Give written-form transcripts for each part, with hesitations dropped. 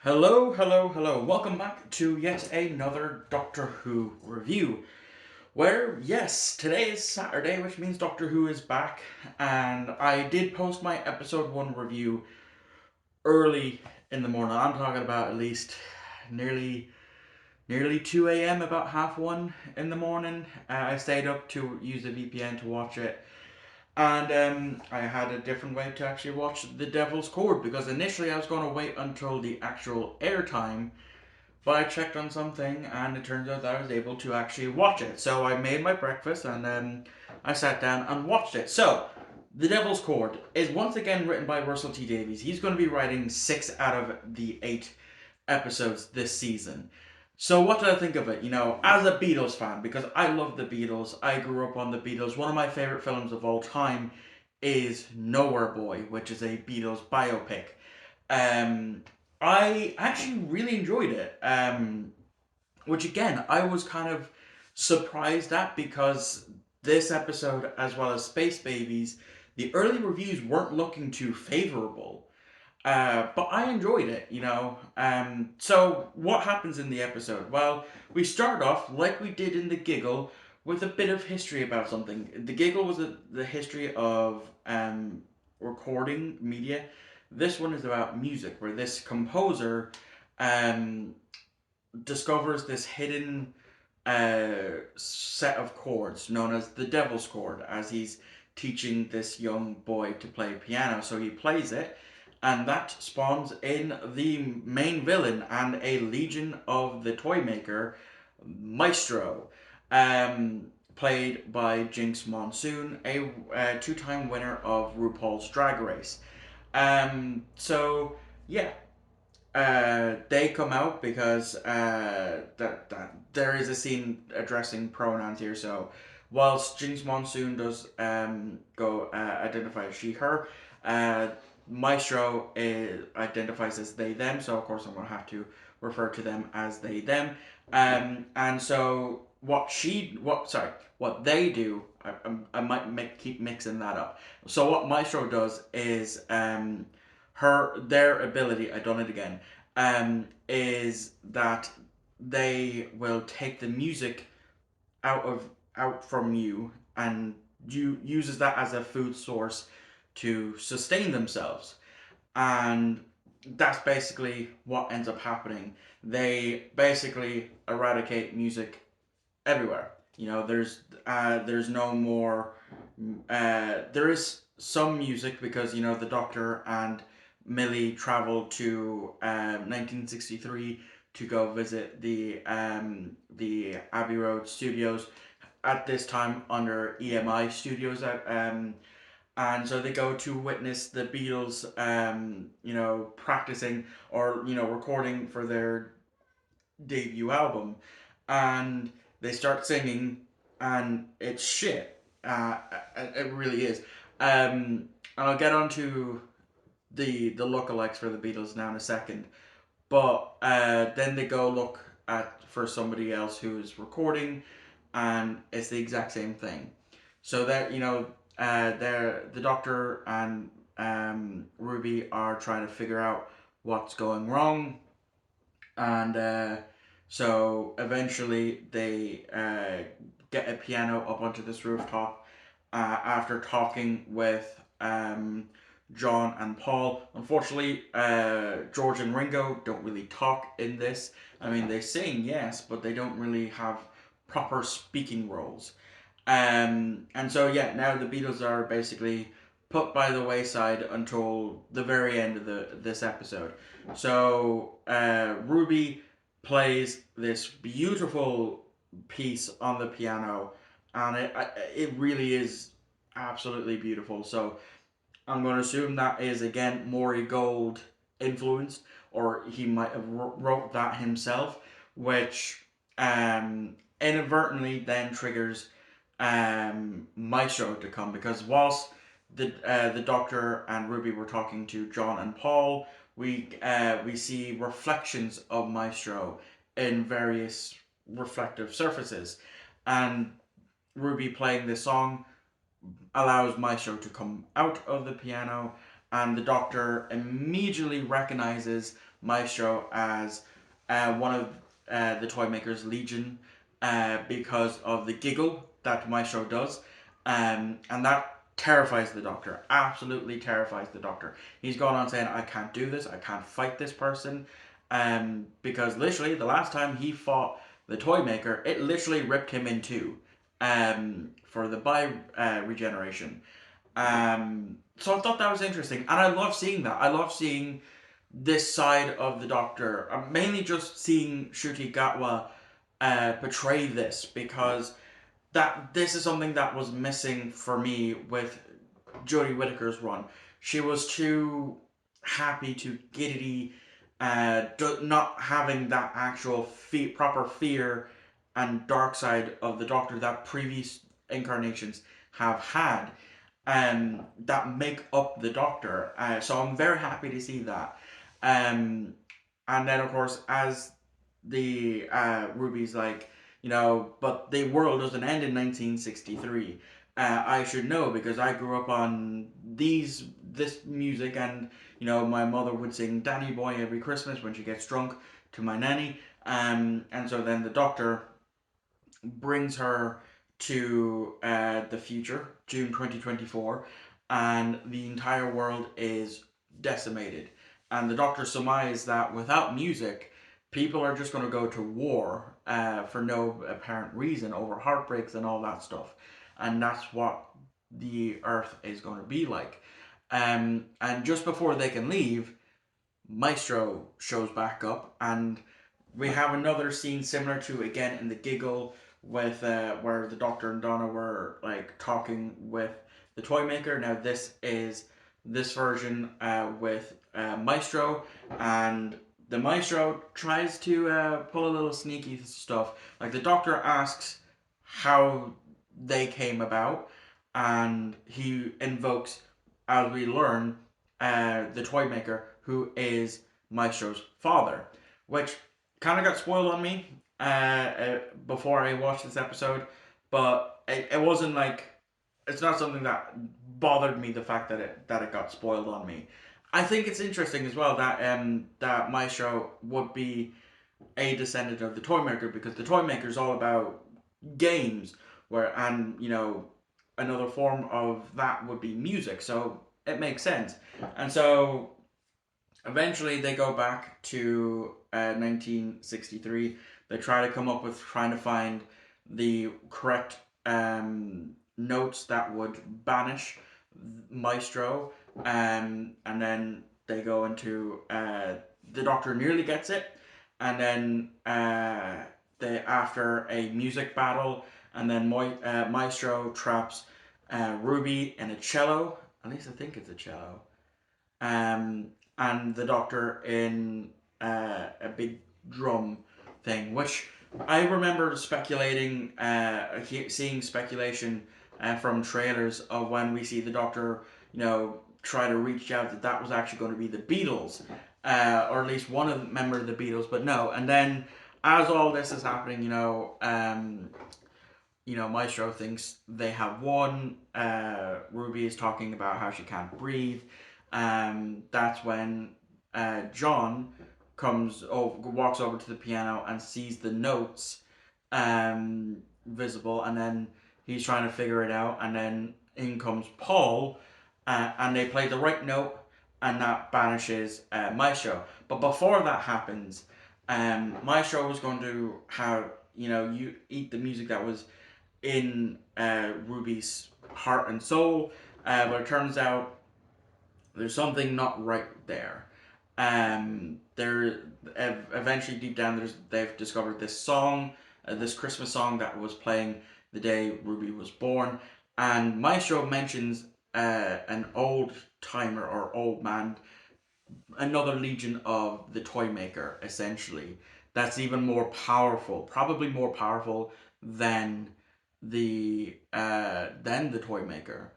Hello, hello, hello. Welcome back to yet another Doctor Who review. Where, yes, today is Saturday, which means Doctor Who is back, and I did post my episode 1 review early in the morning. I'm talking about at least nearly nearly 2 a.m., about half 1 in the morning. I stayed up to use a VPN to watch it. And I had a different way to actually watch The Devil's Chord because initially I was going to wait until the actual airtime, but I checked on something and it turns out that I was able to actually watch it. So I made my breakfast and I sat down and watched it. So, The Devil's Chord is once again written by Russell T Davies. He's going to be writing 6 out of the 8 episodes this season. So what did I think of it? As a Beatles fan, because I love the Beatles, I grew up on the Beatles. One of my favorite films of all time is Nowhere Boy, which is a Beatles biopic. Um, I actually really enjoyed it. Which again, I was kind of surprised at because this episode, as well as Space Babies, the early reviews weren't looking too favorable. But I enjoyed it. So what happens in the episode? Well, we start off like we did in the Giggle with a bit of history about something. The Giggle was the history of recording media. This one is about music, where this composer um, discovers this hidden set of chords known as the Devil's Chord as he's teaching this young boy to play piano. So he plays it, and that spawns in the main villain and a legion of the toy maker, Maestro, played by Jinx Monsoon, a two-time winner of RuPaul's Drag Race. So yeah, they come out because that there is a scene addressing pronouns here. So whilst Jinx Monsoon does go identify as she her, uh, Maestro identifies as they them. So of course I'm gonna have to refer to them as they them. And so what they do. I might keep mixing that up. So what Maestro does is their ability, I done it again, is that they will take the music out of out from you and uses that as a food source to sustain themselves. And that's basically what ends up happening. They basically eradicate music everywhere. There's no more. There is some music because the Doctor and Millie traveled to 1963 to go visit the Abbey Road Studios at this time under EMI Studios and so they go to witness the Beatles practicing or recording for their debut album, and they start singing, and it's shit. It really is. And I'll get onto the lookalikes for the Beatles now in a second. But then they go look at for somebody else who is recording, and it's the exact same thing. So that they're the Doctor and Ruby are trying to figure out what's going wrong, and so eventually they get a piano up onto this rooftop after talking with John and Paul. Unfortunately, George and Ringo don't really talk in this. I mean, they sing, yes, but they don't really have proper speaking roles. And so, yeah, now the Beatles are basically put by the wayside until the very end of this episode. So, Ruby plays this beautiful piece on the piano, and it really is absolutely beautiful. So, I'm going to assume that is again Maury Gold influenced, or he might have wrote that himself, which inadvertently then triggers Maestro to come because whilst the Doctor and Ruby were talking to John and Paul, we see reflections of Maestro in various reflective surfaces, and Ruby playing this song allows Maestro to come out of the piano, and the Doctor immediately recognizes Maestro as one of the toy maker's legion because of the giggle that Maestro does, and that terrifies the Doctor. Absolutely terrifies the Doctor. He's gone on saying, "I can't do this. I can't fight this person," because literally the last time he fought the toy maker, it literally ripped him in two, for the regeneration. So I thought that was interesting, and I love seeing that. I love seeing this side of the Doctor. I'm mainly just seeing Ncuti Gatwa portray this because that this is something that was missing for me with Jodie Whittaker's run. She was too happy, too giddity, not having that actual proper fear and dark side of the Doctor that previous incarnations have had, that make up the Doctor. So I'm very happy to see that. Um, and then, of course, as the Ruby's like, but the world doesn't end in 1963. I should know because I grew up on this music, and my mother would sing Danny Boy every Christmas when she gets drunk to my nanny. And so then the Doctor brings her to the future, June 2024, and the entire world is decimated. And the Doctor surmised that without music, people are just going to go to war for no apparent reason over heartbreaks and all that stuff. And that's what the Earth is going to be like. And just before they can leave, Maestro shows back up, and we have another scene similar to again in the giggle with where the Doctor and Donna were like talking with the toy maker. Now this version with Maestro, and the Maestro tries to pull a little sneaky stuff. Like the Doctor asks how they came about, and he invokes, as we learn, the toy maker, who is Maestro's father, which kind of got spoiled on me before I watched this episode, but it wasn't like, it's not something that bothered me, the fact that it got spoiled on me. I think it's interesting as well that that Maestro would be a descendant of the toy maker, because the toy maker is all about games, where and another form of that would be music, so it makes sense. And so eventually they go back to 1963. They try to come up with trying to find the correct notes that would banish Maestro, and then they go into the Doctor nearly gets it, and then they after a music battle, and then Maestro traps Ruby in a cello. At least I think it's a cello. Um, and the Doctor in a big drum thing, which I remember speculating, seeing speculation from trailers of when we see the Doctor, try to reach out, that was actually going to be the Beatles, or at least one of the member of the Beatles, but no. And then as all this is happening, Maestro thinks they have won. Ruby is talking about how she can't breathe. That's when John walks over to the piano and sees the notes visible, and then he's trying to figure it out. And then in comes Paul, and they play the right note, and that banishes Maestro. But before that happens, Maestro was going to have you eat the music that was in Ruby's heart and soul, but it turns out there's something not right there. There eventually deep down they've discovered this song, this Christmas song that was playing the day Ruby was born, and Maestro mentions an old timer or old man, another legion of the toy maker, essentially, that's even more powerful, probably more powerful than the toy maker.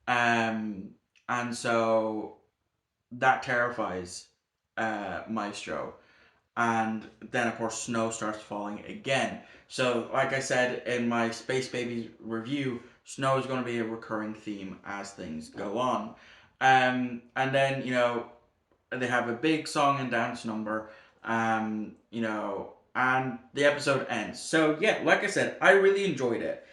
um and so that terrifies Maestro. And then of course snow starts falling again. So like I said in my Space Babies review, snow is going to be a recurring theme as things go on. And then they have a big song and dance number, and the episode ends. So yeah, like I said, I really enjoyed it.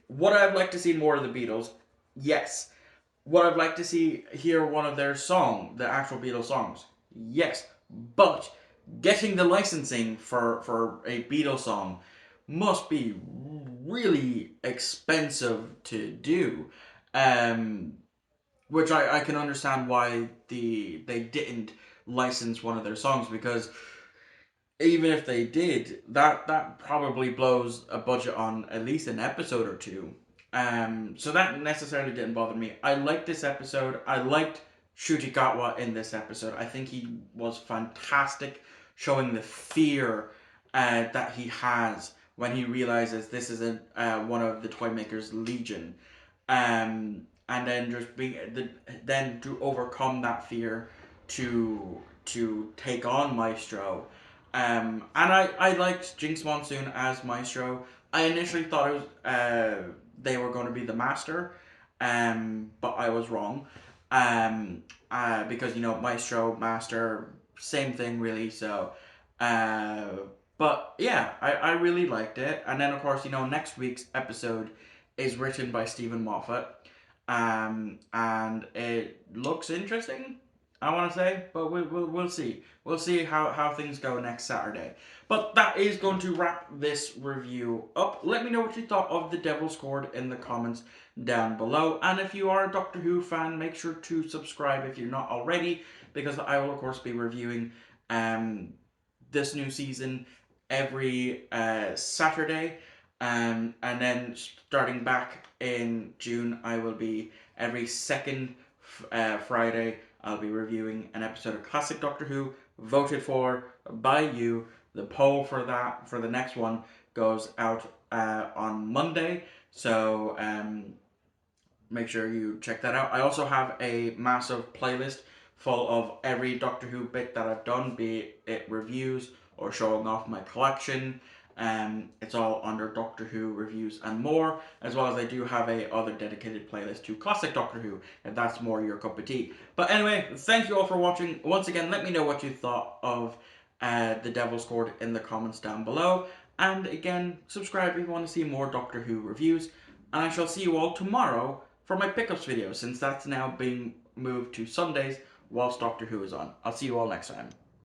Would I have liked to see more of the Beatles? Yes. Would I've liked to hear one of their the actual Beatles songs? Yes. But getting the licensing for a Beatles song must be really expensive to do. Um, which I can understand why they didn't license one of their songs, because even if they did, that probably blows a budget on at least an episode or two. So that necessarily didn't bother me. I liked this episode. I liked Shujikawa in this episode. I think he was fantastic, showing the fear that he has when he realizes this is one of the Toymakers Legion, and then just then to overcome that fear to take on Maestro. And I liked Jinx Monsoon as Maestro. I initially thought it was they were going to be the Master, but I was wrong. Because Maestro, Master, same thing really. So, uh, but yeah, I really liked it. And then of course next week's episode is written by Stephen Moffat, and it looks interesting. I want to say, but we'll see. We'll see how things go next Saturday. But that is going to wrap this review up. Let me know what you thought of The Devil's Chord in the comments down below. And if you are a Doctor Who fan, make sure to subscribe if you're not already, because I will, of course, be reviewing this new season every Saturday. And then starting back in June, I will be every second Friday. I'll be reviewing an episode of Classic Doctor Who voted for by you. The poll for the next one goes out on Monday, so make sure you check that out. I also have a massive playlist full of every Doctor Who bit that I've done, be it reviews or showing off my collection. It's all under Doctor Who reviews and more, as well as I do have a other dedicated playlist to classic Doctor Who, if that's more your cup of tea. But anyway, thank you all for watching. Once again, let me know what you thought of The Devil's Chord in the comments down below. And again, subscribe if you want to see more Doctor Who reviews. And I shall see you all tomorrow for my pickups video, since that's now being moved to Sundays whilst Doctor Who is on. I'll see you all next time.